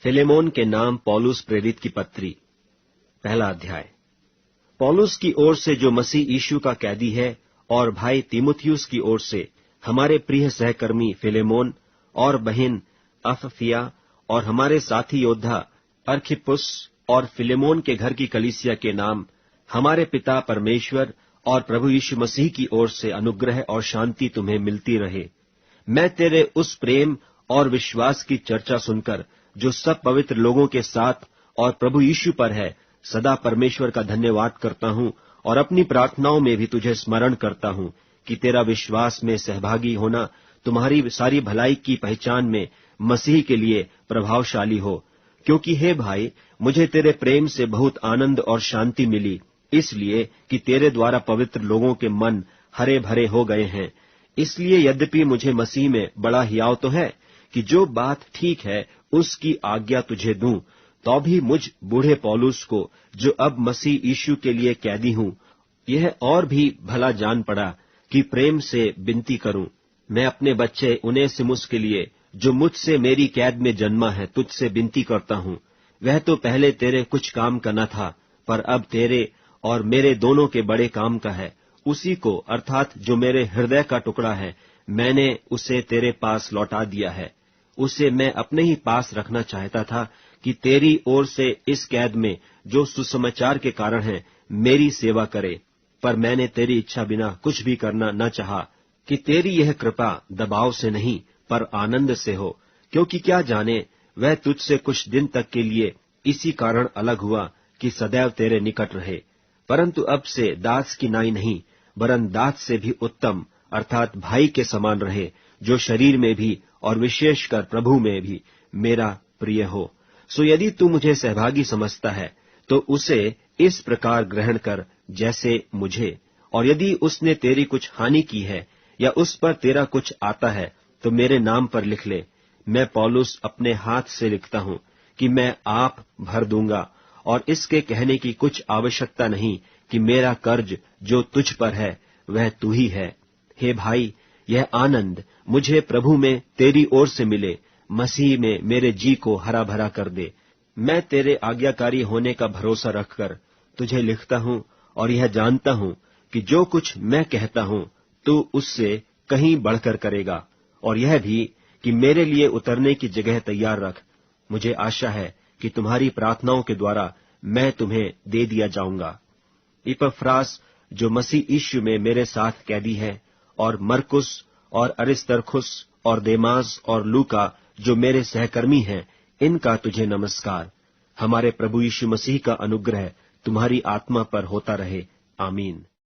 Philemon के नाम पौलुस प्रेरित की पत्री, पहला अध्याय। पौलुस की ओर से जो मसीह यीशु का कैदी है, और भाई तीमुथियुस की ओर से हमारे प्रिय सहकर्मी फिलेमोन और बहन अफफिया, और हमारे साथी योद्धा अर्खिप्पुस और फिलेमोन के घर की कलीसिया के नाम, हमारे पिता परमेश्वर और प्रभु यीशु मसीह की ओर से अनुग्रह और शांति तुम्हें मिलती रहे। मैं तेरे उस प्रेम और विश्वास की चर्चा सुनकर जो सब पवित्र लोगों के साथ और प्रभु यीशु पर है, सदा परमेश्वर का धन्यवाद करता हूं, और अपनी प्रार्थनाओं में भी तुझे स्मरण करता हूं कि तेरा विश्वास में सहभागी होना तुम्हारी सारी भलाई की पहचान में मसीह के लिए प्रभावशाली हो। क्योंकि हे भाई, मुझे तेरे प्रेम से बहुत आनंद और शांति मिली, इसलिए कि तेरे द्वारा पवित्र लोगों के मन हरे भरे हो गए हैं। इसलिए यद्यपि मुझे मसीह में बड़ा हियाव तो है कि जो बात ठीक है उसकी आज्ञा तुझे दूं, तो भी मुझ बूढ़े पौलुस को, जो अब मसीह यीशु के लिए कैदी हूं, यह और भी भला जान पड़ा कि प्रेम से विनती करूं। मैं अपने बच्चे उनेसिमुस के लिए, जो मुझसे मेरी कैद में जन्मा है, तुझसे विनती करता हूं। वह तो पहले तेरे कुछ काम का न था, पर अब तेरे और मेरे दोनों के बड़े काम का है। उसी को, अर्थात जो मेरे हृदय का टुकड़ा है, मैंने उसे तेरे पास लौटा दिया है। उसे मैं अपने ही पास रखना चाहता था कि तेरी ओर से इस कैद में, जो सुसमाचार के कारण है, मेरी सेवा करे। पर मैंने तेरी इच्छा बिना कुछ भी करना न चाहा कि तेरी यह कृपा दबाव से नहीं, पर आनंद से हो। क्योंकि क्या जाने, वह तुझसे कुछ दिन तक के लिए इसी कारण अलग हुआ कि सदैव तेरे निकट रहे। परंतु अब से दास की नाई नहीं, वरन दास से भी उत्तम, अर्थात भाई के समान रहे, जो शरीर में भी और विशेषकर प्रभु में भी मेरा प्रिय हो। सो यदि तू मुझे सहभागी समझता है, तो उसे इस प्रकार ग्रहण कर जैसे मुझे, और यदि उसने तेरी कुछ हानि की है या उस पर तेरा कुछ आता है, तो मेरे नाम पर लिख ले। मैं पौलुस अपने हाथ से लिखता हूं कि मैं आप भर दूंगा, और इसके कहने की कुछ आवश्यकता नहीं कि मेरा कर्ज जो तुझ पर है वह तू ही है। हे भाई, यह आनंद मुझे प्रभु में तेरी ओर से मिले, मसीह में मेरे जी को हरा भरा कर दे। मैं तेरे आज्ञाकारी होने का भरोसा रखकर तुझे लिखता हूं, और यह जानता हूं कि जो कुछ मैं कहता हूं तू उससे कहीं बढ़कर करेगा, और यह भी कि मेरे लिए उतरने की जगह तैयार रख। मुझे आशा है कि तुम्हारी प्रार्थनाओं के द्वारा मैं तुम्हें दे दिया जाऊंगा। इपफ्रास, जो मसीह यीशु में मेरे साथ कैदी है, और मरकुस और अरिस्तर्खुस और देमास और लूका, जो मेरे सहकर्मी हैं, इनका तुझे नमस्कार। हमारे प्रभु यीशु मसीह का अनुग्रह तुम्हारी आत्मा पर होता रहे। आमीन।